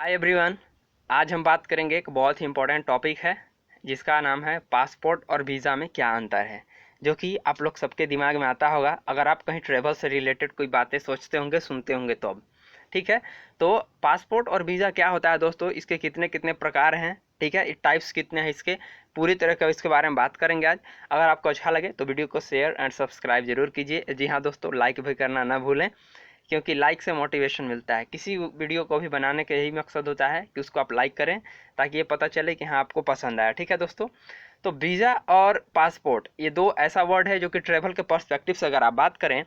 Hi everyone. आज हम बात करेंगे एक बहुत ही इम्पोर्टेंट टॉपिक है जिसका नाम है पासपोर्ट और वीज़ा में क्या अंतर है, जो कि आप लोग सबके दिमाग में आता होगा अगर आप कहीं ट्रैवल से रिलेटेड कोई बातें सोचते होंगे, सुनते होंगे तो अब ठीक है। तो पासपोर्ट और वीज़ा क्या होता है दोस्तों, इसके कितने कितने प्रकार हैं, ठीक है, टाइप्स कितने हैं, इसके पूरी तरह का इसके बारे में बात करेंगे आज। अगर आपको अच्छा लगे तो वीडियो को शेयर एंड सब्सक्राइब जरूर कीजिए। जी हाँ दोस्तों, लाइक भी करना ना भूलें, क्योंकि लाइक से मोटिवेशन मिलता है। किसी वीडियो को भी बनाने का यही मकसद होता है कि उसको आप लाइक करें ताकि ये पता चले कि हाँ आपको पसंद आया। ठीक है दोस्तों, तो वीज़ा और पासपोर्ट ये दो ऐसा वर्ड है जो कि ट्रैवल के पर्सपेक्टिव से अगर आप बात करें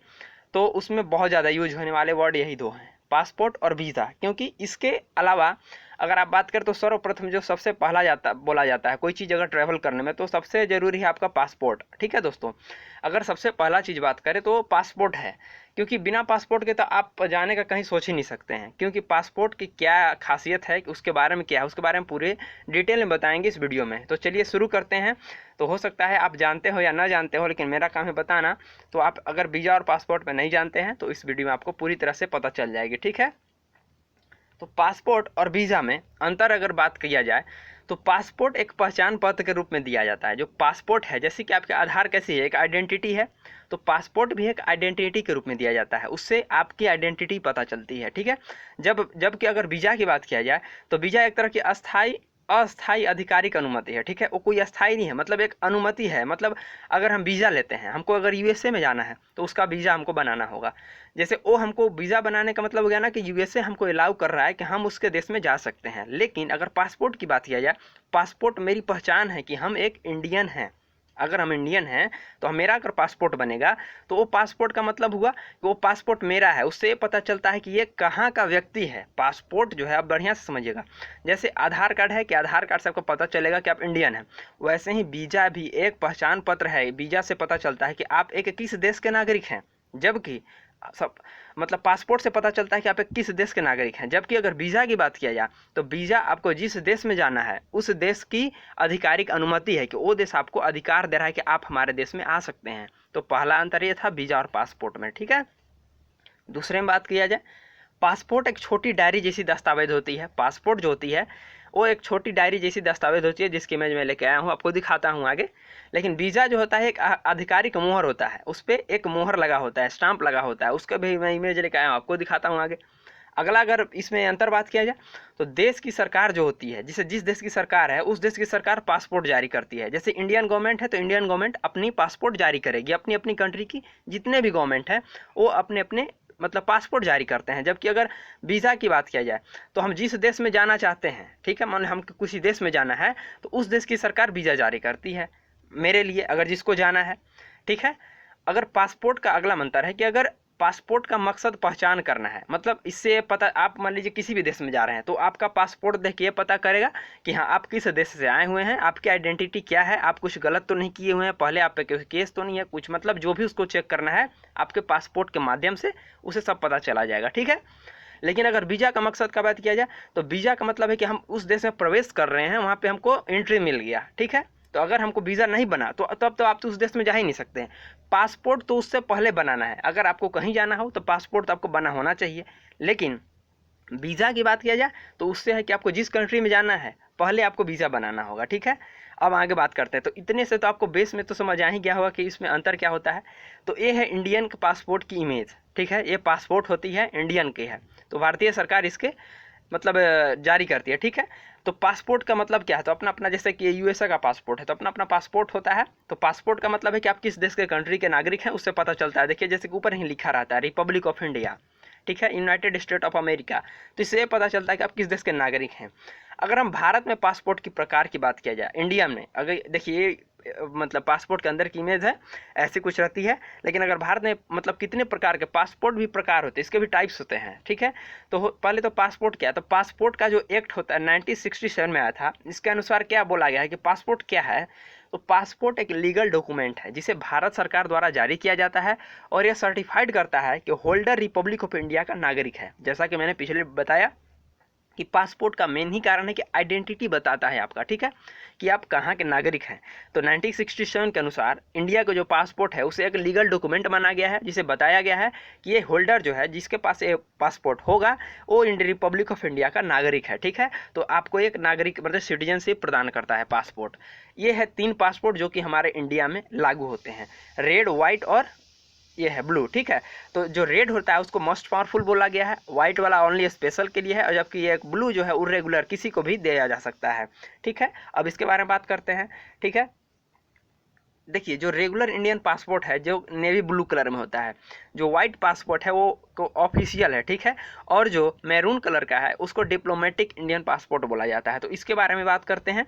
तो उसमें बहुत ज़्यादा यूज होने वाले वर्ड यही दो हैं, पासपोर्ट और वीज़ा। क्योंकि इसके अलावा अगर आप बात करें तो सर्वप्रथम जो सबसे पहला बोला जाता है कोई चीज़ अगर ट्रैवल करने में, तो सबसे ज़रूरी है आपका पासपोर्ट। ठीक है दोस्तों, अगर सबसे पहला चीज़ बात करें तो पासपोर्ट है, क्योंकि बिना पासपोर्ट के तो आप जाने का कहीं सोच ही नहीं सकते हैं। क्योंकि पासपोर्ट की क्या खासियत है, उसके बारे में क्या है, उसके बारे में पूरे डिटेल में बताएंगे इस वीडियो में। तो चलिए शुरू करते हैं। तो हो सकता है आप जानते हो या ना जानते हो, लेकिन मेरा काम है बताना। तो आप अगर वीज़ा और पासपोर्ट में नहीं जानते हैं तो इस वीडियो में आपको पूरी तरह से पता चल जाएगी। ठीक है, तो पासपोर्ट और वीज़ा में अंतर अगर बात किया जाए तो पासपोर्ट एक पहचान पत्र के रूप में दिया जाता है। जो पासपोर्ट है, जैसे कि आपके आधार कैसी है, एक आइडेंटिटी है, तो पासपोर्ट भी एक आइडेंटिटी के रूप में दिया जाता है, उससे आपकी आइडेंटिटी पता चलती है। ठीक है, जबकि अगर वीज़ा की बात किया जाए तो वीज़ा एक तरह की अस्थाई आधिकारिक अनुमति है। ठीक है, वो कोई अस्थाई नहीं है, मतलब एक अनुमति है। मतलब अगर हम वीज़ा लेते हैं, हमको अगर यूएसए में जाना है तो उसका वीज़ा हमको बनाना होगा। जैसे वो हमको वीज़ा बनाने का मतलब हो गया ना कि यूएसए हमको अलाउ कर रहा है कि हम उसके देश में जा सकते हैं। लेकिन अगर पासपोर्ट की बात किया जाए, पासपोर्ट मेरी पहचान है कि हम एक इंडियन हैं। अगर हम इंडियन हैं तो मेरा अगर पासपोर्ट बनेगा तो वो पासपोर्ट का मतलब हुआ कि वो पासपोर्ट मेरा है। उससे ये पता चलता है कि ये कहाँ का व्यक्ति है। पासपोर्ट जो है, आप बढ़िया से समझिएगा, जैसे आधार कार्ड है कि आधार कार्ड से आपको पता चलेगा कि आप इंडियन हैं, वैसे ही वीज़ा भी एक पहचान पत्र है। वीज़ा से पता चलता है कि आप एक किस देश के नागरिक हैं, जबकि सब मतलब पासपोर्ट से पता चलता है कि आप एक किस देश के नागरिक हैं। जबकि अगर वीज़ा की बात किया जाए तो वीज़ा आपको जिस देश में जाना है उस देश की आधिकारिक अनुमति है कि वो देश आपको अधिकार दे रहा है कि आप हमारे देश में आ सकते हैं। तो पहला अंतर ये था वीज़ा और पासपोर्ट में। ठीक है, दूसरे में बात किया जाए, पासपोर्ट एक छोटी डायरी जैसी दस्तावेज होती है। पासपोर्ट जो होती है वो एक छोटी डायरी जैसी दस्तावेज होती है, जिसकी इमेज मैं लेके आया हूँ, आपको दिखाता हूँ आगे। लेकिन वीज़ा जो होता है एक आधिकारिक मोहर होता है, उस पर एक मोहर लगा होता है, स्टाम्प लगा होता है, उसका भी मैं इमेज लेके आया हूँ, आपको दिखाता हूँ आगे। अगला अगर इसमें अंतर बात किया जाए तो देश की सरकार जो होती है, जिस देश की सरकार है उस देश की सरकार पासपोर्ट जारी करती है। जैसे इंडियन गवर्नमेंट है तो इंडियन गवर्नमेंट अपनी पासपोर्ट जारी करेगी, अपनी अपनी कंट्री की जितने भी गवर्नमेंट है वो अपने अपने मतलब पासपोर्ट जारी करते हैं। जबकि अगर वीज़ा की बात किया जाए तो हम जिस देश में जाना चाहते हैं, ठीक है, मान हम किसी देश में जाना है तो उस देश की सरकार वीज़ा जारी करती है मेरे लिए, अगर जिसको जाना है। ठीक है, अगर पासपोर्ट का अगला अंतर है कि अगर पासपोर्ट का मकसद पहचान करना है, मतलब इससे पता, आप मान लीजिए किसी भी देश में जा रहे हैं तो आपका पासपोर्ट देख के ये पता करेगा कि हाँ आप किस देश से आए हुए हैं, आपकी आइडेंटिटी क्या है, आप कुछ गलत तो नहीं किए हुए हैं, पहले आप पे कोई केस तो नहीं है कुछ, मतलब जो भी उसको चेक करना है आपके पासपोर्ट के माध्यम से उसे सब पता चला जाएगा। ठीक है, लेकिन अगर वीज़ा का मकसद का बात किया जाए तो वीज़ा का मतलब है कि हम उस देश में प्रवेश कर रहे हैं, वहाँ पे हमको एंट्री मिल गया। ठीक है, तो अगर हमको वीज़ा नहीं बना तो तब तो आप तो उस देश में जा ही नहीं सकते हैं। पासपोर्ट तो उससे पहले बनाना है, अगर आपको कहीं जाना हो तो पासपोर्ट तो आपको बना होना चाहिए। लेकिन वीज़ा की बात किया जाए तो उससे है कि आपको जिस कंट्री में जाना है पहले आपको वीज़ा बनाना होगा। ठीक है, अब आगे बात करते हैं। तो इतने से तो आपको बेस में तो समझ आ ही गया होगा कि इसमें अंतर क्या होता है। तो ये है इंडियन पासपोर्ट की इमेज। ठीक है, ये पासपोर्ट होती है इंडियन की है, तो भारतीय सरकार इसके मतलब जारी करती है। ठीक है, तो पासपोर्ट का मतलब क्या है, तो अपना अपना, जैसे कि यूएसए का पासपोर्ट है तो अपना अपना पासपोर्ट होता है। तो पासपोर्ट का मतलब है कि आप किस देश के कंट्री के नागरिक हैं उससे पता चलता है। देखिए जैसे कि ऊपर ही लिखा रहता है रिपब्लिक ऑफ इंडिया, ठीक है, यूनाइटेड स्टेट ऑफ अमेरिका, तो इससे पता चलता है कि आप किस देश के नागरिक हैं। अगर हम भारत में पासपोर्ट की प्रकार की बात किया जाए, इंडिया में अगर देखिए मतलब पासपोर्ट के अंदर की इमेज है ऐसी कुछ रहती है, लेकिन अगर भारत में मतलब कितने प्रकार के पासपोर्ट भी प्रकार होते हैं, इसके भी टाइप्स होते हैं। ठीक है, तो पहले तो पासपोर्ट क्या है, तो पासपोर्ट का जो एक्ट होता है 1967 में आया था, इसके अनुसार क्या बोला गया है कि पासपोर्ट क्या है। तो पासपोर्ट एक लीगल डॉक्यूमेंट है जिसे भारत सरकार द्वारा जारी किया जाता है और यह सर्टिफाइड करता है कि होल्डर रिपब्लिक ऑफ इंडिया का नागरिक है। जैसा कि मैंने पिछले बताया कि पासपोर्ट का मेन ही कारण है कि आइडेंटिटी बताता है आपका, ठीक है, कि आप कहाँ के नागरिक हैं। तो 1967 के अनुसार इंडिया का जो पासपोर्ट है उसे एक लीगल डॉक्यूमेंट माना गया है, जिसे बताया गया है कि ये होल्डर जो है, जिसके पास ये पासपोर्ट होगा, वो इंडियन रिपब्लिक ऑफ इंडिया का नागरिक है, ठीक है। तो आपको एक नागरिक मतलब सिटीजनशिप प्रदान करता है पासपोर्ट। ये है 3 पासपोर्ट जो कि हमारे इंडिया में लागू होते हैं, रेड, व्हाइट और ये है ब्लू, ठीक है। तो जो रेड होता है उसको मोस्ट पावरफुल बोला गया है, व्हाइट वाला ओनली स्पेशल के लिए है, और जबकि ये ब्लू जो है इरेगुलर किसी को भी दिया जा सकता है, ठीक है। अब इसके बारे में बात करते हैं, ठीक है। देखिए, जो रेगुलर इंडियन पासपोर्ट है जो नेवी ब्लू कलर में होता है, जो व्हाइट पासपोर्ट है वो ऑफिशियल है, ठीक है, और जो मैरून कलर का है उसको डिप्लोमेटिक इंडियन पासपोर्ट बोला जाता है। तो इसके बारे में बात करते हैं।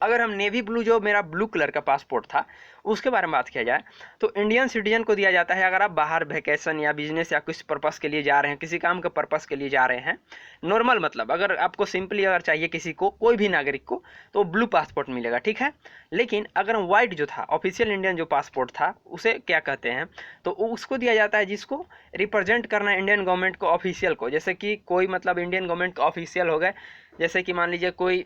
अगर हम नेवी ब्लू, जो मेरा ब्लू कलर का पासपोर्ट था, उसके बारे में बात किया जाए तो इंडियन सिटीजन को दिया जाता है अगर आप बाहर वैकेशन या बिजनेस या किसी पर्पस के लिए जा रहे हैं, किसी काम के पर्पस के लिए जा रहे हैं। नॉर्मल मतलब अगर आपको सिंपली अगर चाहिए किसी को, कोई भी नागरिक को, तो ब्लू पासपोर्ट मिलेगा, ठीक है। लेकिन अगर व्हाइट जो था, ऑफिशियल इंडियन जो पासपोर्ट था, उसे क्या कहते हैं, तो उसको दिया जाता है जिसको रिप्रेजेंट करना है इंडियन गवर्नमेंट को, ऑफिशियल को। जैसे कि कोई मतलब इंडियन गवर्नमेंट का ऑफिशियल हो गए, जैसे कि मान लीजिए कोई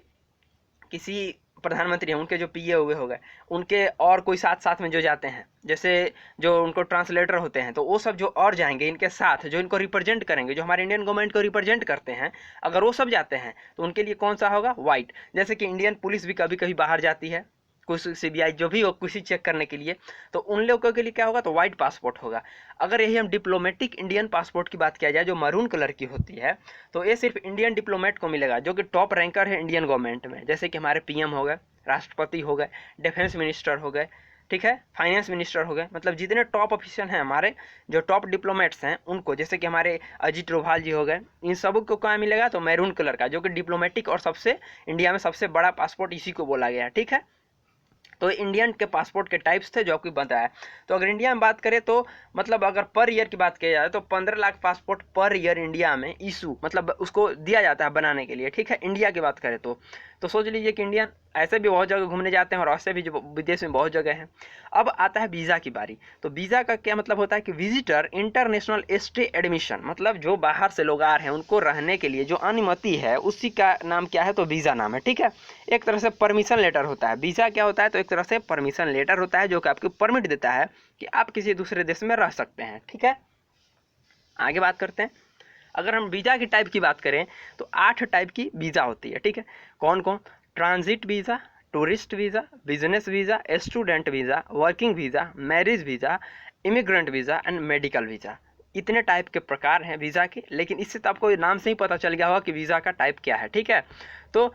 किसी प्रधानमंत्री हैं, उनके जो पीए हुए हो गए, उनके और कोई साथ साथ में जो जाते हैं, जैसे जो उनको ट्रांसलेटर होते हैं, तो वो सब जो और जाएंगे इनके साथ, जो इनको रिप्रेजेंट करेंगे, जो हमारे इंडियन गवर्नमेंट को रिप्रेजेंट करते हैं, अगर वो सब जाते हैं तो उनके लिए कौन सा होगा, व्हाइट। जैसे कि इंडियन पुलिस भी कभी कभी बाहर जाती है, कुछ सीबीआई जो भी हो, किसी चेक करने के लिए, तो उन लोगों के लिए क्या होगा, तो व्हाइट पासपोर्ट होगा। अगर यही हम डिप्लोमेटिक इंडियन पासपोर्ट की बात किया जाए, जो मरून कलर की होती है, तो ये सिर्फ इंडियन डिप्लोमेट को मिलेगा जो कि टॉप रैंकर है इंडियन गवर्नमेंट में, जैसे कि हमारे पीएम हो गए, राष्ट्रपति हो गए, डिफेंस मिनिस्टर हो गए, ठीक है, फाइनेंस मिनिस्टर हो गए, मतलब जितने टॉप ऑफिशियल हैं हमारे, जो टॉप डिप्लोमेट्स हैं उनको, जैसे कि हमारे अजीत डोभाल जी हो गए, इन सबको को क्या मिलेगा, तो मैरून कलर का, जो कि डिप्लोमेटिक और सबसे इंडिया में सबसे बड़ा पासपोर्ट इसी को बोला गया है, ठीक है। तो इंडियन के पासपोर्ट के टाइप्स थे जो आपको बताया। तो अगर इंडिया में बात करें तो मतलब अगर पर ईयर की बात की जाए तो 15 lakh passport per year India में इशू मतलब उसको दिया जाता है बनाने के लिए, ठीक है, इंडिया की बात करें तो सोच लीजिए कि इंडियन ऐसे भी बहुत जगह घूमने जाते हैं और ऐसे भी जो विदेश में बहुत जगह हैं। अब आता है वीज़ा की बारी। तो वीज़ा का क्या मतलब होता है कि विजिटर इंटरनेशनल स्टे एडमिशन, मतलब जो बाहर से लोग आ रहे हैं उनको रहने के लिए जो अनुमति है उसी का नाम क्या है, तो वीज़ा नाम है, ठीक है। एक तरह से परमिशन लेटर होता है। वीज़ा क्या होता है, तो एक तरह से परमिशन लेटर होता है जो कि आपको परमिट देता है कि आप किसी दूसरे देश में रह सकते हैं, ठीक है। आगे बात करते हैं। अगर हम वीज़ा की टाइप की बात करें तो 8 टाइप की वीज़ा होती है, ठीक है। कौन कौन, transit visa, tourist visa, business visa, student visa, working visa, marriage visa, immigrant visa and medical visa. इतने टाइप के प्रकार हैं वीज़ा के, लेकिन इससे तो आपको नाम से ही पता चल गया होगा कि वीज़ा का टाइप क्या है, ठीक है। तो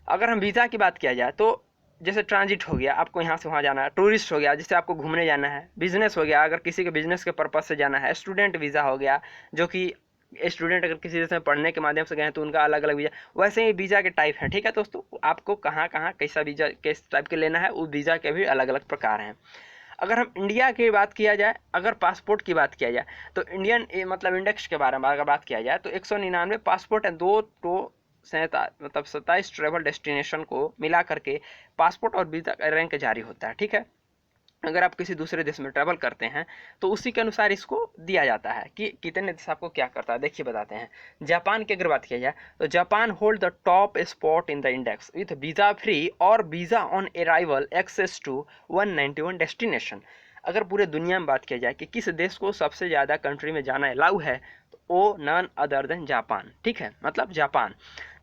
अगर हम वीज़ा की बात किया जाए तो जैसे ट्रांजिट हो गया, आपको यहाँ से वहाँ जाना है, टूरिस्ट हो गया जिससे आपको घूमने जाना है, बिजनेस हो गया अगर किसी के बिजनेस के पर्पज से जाना है, स्टूडेंट वीज़ा हो गया जो कि स्टूडेंट अगर किसी देश में पढ़ने के माध्यम से गए तो उनका अलग अलग वीज़ा, वैसे ही वीज़ा के टाइप है, ठीक है दोस्तों। आपको कहाँ कहाँ कैसा वीज़ा किस टाइप के लेना है, उस वीज़ा के भी अलग अलग प्रकार हैं। अगर हम इंडिया की बात किया जाए, अगर पासपोर्ट की बात किया जाए तो इंडियन मतलब इंडेक्स के बारे में अगर बात किया जाए तो 199 पासपोर्ट है, 27 ट्रेवल डेस्टिनेशन को मिला करके पासपोर्ट और वीज़ा का रैंक जारी होता है, ठीक है। अगर आप किसी दूसरे देश में ट्रैवल करते हैं तो उसी के अनुसार इसको दिया जाता है कि कितने देश आपको क्या करता है। देखिए बताते हैं। जापान की अगर बात किया जाए तो Japan hold the top spot in the index with visa free और visa on arrival access to 191 destination. अगर पूरे दुनिया में बात किया जाए कि किस देश को सबसे ज़्यादा कंट्री में जाना अलाउ है तो वो नन अदर देन जापान, ठीक है, मतलब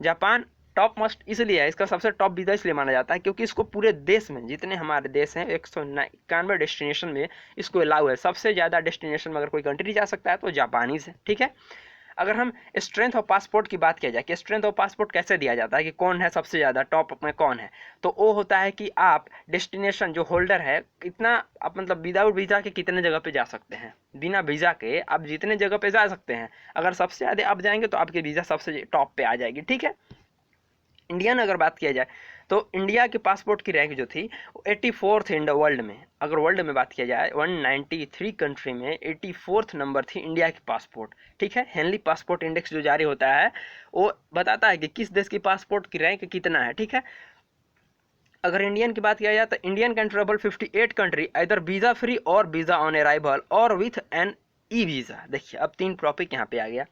जापान टॉप मोस्ट इसलिए है, इसका सबसे टॉप वीज़ा इसलिए माना जाता है क्योंकि इसको पूरे देश में जितने हमारे देश हैं 191 डेस्टिनेशन में इसको अलाउ है। सबसे ज़्यादा डेस्टिनेशन में अगर कोई कंट्री जा सकता है तो जापानीज है, ठीक है। अगर हम स्ट्रेंथ ऑफ पासपोर्ट की बात किया जाए कि स्ट्रेंथ ऑफ पासपोर्ट कैसे दिया जाता है कि कौन है सबसे ज़्यादा टॉप में कौन है, तो वो होता है कि आप डेस्टिनेशन जो होल्डर है कितना आप मतलब विदाउट वीज़ा के कितने जगह पे जा सकते हैं, बिना वीज़ा के आप जितने जगह पे जा सकते हैं, अगर सबसे ज़्यादा आप जाएंगे तो आपकी वीज़ा सबसे टॉप पे आ जाएगी, ठीक है। इंडियन अगर बात किया जाए तो इंडिया के पासपोर्ट की रैंक जो थी वो 84th इन द वर्ल्ड में। अगर वर्ल्ड में बात किया जाए 193 कंट्री में 84th नंबर थी इंडिया की पासपोर्ट, ठीक है। हेनली पासपोर्ट इंडेक्स जो जारी होता है वो बताता है कि किस देश की पासपोर्ट की रैंक कितना है, ठीक है। अगर इंडियन की बात किया जाए तो इंडियन कैन ट्रेवल 58 कंट्री इधर वीज़ा फ्री और वीज़ा ऑन अराइवल और विथ एन ई वीज़ा। देखिए अब 3 टॉपिक यहाँ पे आ गया।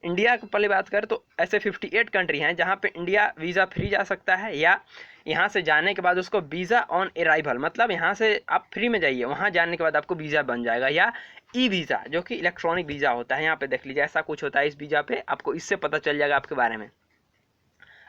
इंडिया की पहले बात करें तो ऐसे 58 कंट्री हैं जहाँ पे इंडिया वीज़ा फ्री जा सकता है, या यहाँ से जाने के बाद उसको वीज़ा ऑन अराइवल, मतलब यहाँ से आप फ्री में जाइए, वहाँ जाने के बाद आपको वीज़ा बन जाएगा, या ई वीज़ा जो कि इलेक्ट्रॉनिक वीज़ा होता है। यहाँ पे देख लीजिए ऐसा कुछ होता है इस वीज़ा पे, आपको इससे पता चल जाएगा आपके बारे में।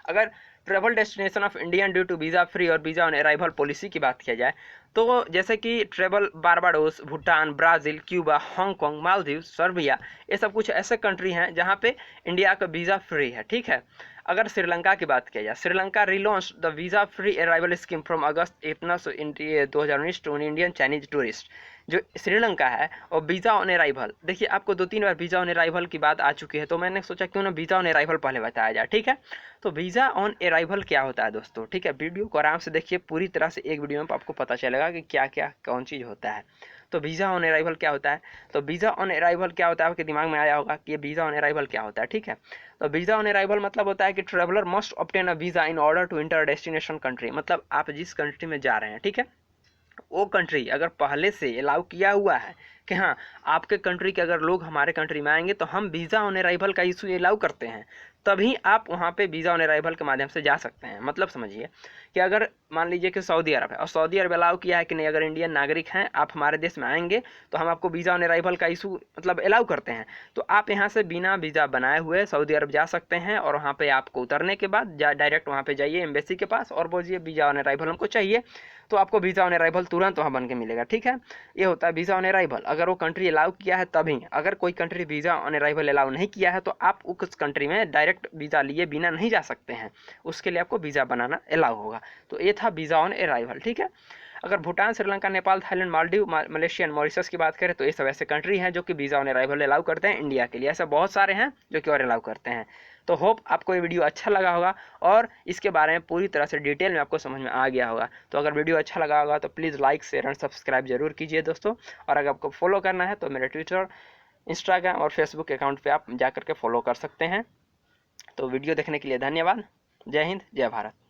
अगर travel destination of Indian due to visa free और वीज़ा ऑन अराइवल पॉलिसी की बात किया जाए तो जैसे कि travel Barbados, Bhutan, Brazil, Cuba, Hong Kong, Maldives, Serbia, ये सब कुछ ऐसे कंट्री हैं जहाँ पे इंडिया का वीज़ा फ्री है, ठीक है। अगर श्रीलंका की बात किया जाए, Sri Lanka relaunch the visa free arrival scheme from August 2019 to Indian Chinese tourist. जो श्रीलंका है और वीज़ा ऑन अराइवल, देखिए आपको 2-3 बार वीज़ा ऑन अराइवल की बात आ चुकी है, तो मैंने सोचा क्यों ना वीज़ा ऑन अराइवल पहले बताया जाए, ठीक है। तो वीज़ा ऑन अराइवल क्या होता है दोस्तों, ठीक है। वीडियो को आराम से देखिए, पूरी तरह से एक वीडियो में आपको पता चलेगा कि क्या क्या कौन चीज़ होता है। तो वीज़ा ऑन अराइवल क्या होता है, तो वीज़ा ऑन अराइवल क्या होता है आपके दिमाग में आया होगा कि ये वीज़ा ऑन अराइवल क्या होता है, ठीक है। तो वीज़ा ऑन अराइवल मतलब होता है कि traveller must obtain a visa in order to enter destination country, मतलब आप जिस कंट्री में जा रहे हैं, ठीक है, वो कंट्री अगर पहले से अलाउ किया हुआ है कि हाँ आपके कंट्री के अगर लोग हमारे कंट्री में आएंगे तो हम वीज़ा ऑन अराइवल का इशू अलाउ करते हैं, तभी आप वहाँ पे वीज़ा ऑन अराइवल के माध्यम से जा सकते हैं। मतलब समझिए कि अगर मान लीजिए कि सऊदी अरब है और सऊदी अरब अलाउ किया है कि नहीं, अगर इंडियन नागरिक हैं आप हमारे देश में आएंगे तो हम आपको वीज़ा ऑन अराइवल का इशू मतलब अलाउ करते हैं, तो आप यहाँ से बिना वीज़ा बनाए हुए सऊदी अरब जा सकते हैं। और वहाँ पे आपको उतरने के बाद डायरेक्ट वहाँ पे जाइए एम्बेसी के पास और बोलिए वीज़ा ऑन अराइवल हमको चाहिए, तो आपको वीज़ा ऑन अराइवल तुरंत वहाँ बन के मिलेगा, ठीक है। ये होता है वीज़ा ऑन अराइवल, अगर वो कंट्री अलाउ किया है तभी। अगर कोई country visa on arrival allow नहीं किया है तो आप उस कंट्री में डायरेक्ट वीज़ा लिए बिना नहीं जा सकते हैं, उसके लिए आपको वीज़ा बनाना अलाउ होगा। तो ये था वीज़ा ऑन अराइवल, ठीक है। अगर Bhutan, Sri Lanka, Nepal, Thailand, Maldives, Malaysia, Mauritius की बात करें तो ये सब ऐसे कंट्री हैं जो कि वीज़ा ऑन अराइवल अलाउ करते हैं इंडिया के लिए। ऐसे बहुत सारे हैं जो कि और अलाउ करते हैं। तो होप आपको ये वीडियो अच्छा लगा होगा और इसके बारे में पूरी तरह से डिटेल में आपको समझ में आ गया होगा। तो अगर वीडियो अच्छा लगा होगा तो please like, share and subscribe जरूर कीजिए दोस्तों। और अगर आपको फॉलो करना है तो मेरे ट्विटर, इंस्टाग्राम और फेसबुक अकाउंट पे आप जा करके फॉलो कर सकते हैं। तो वीडियो देखने के लिए धन्यवाद। जय हिंद, जय भारत।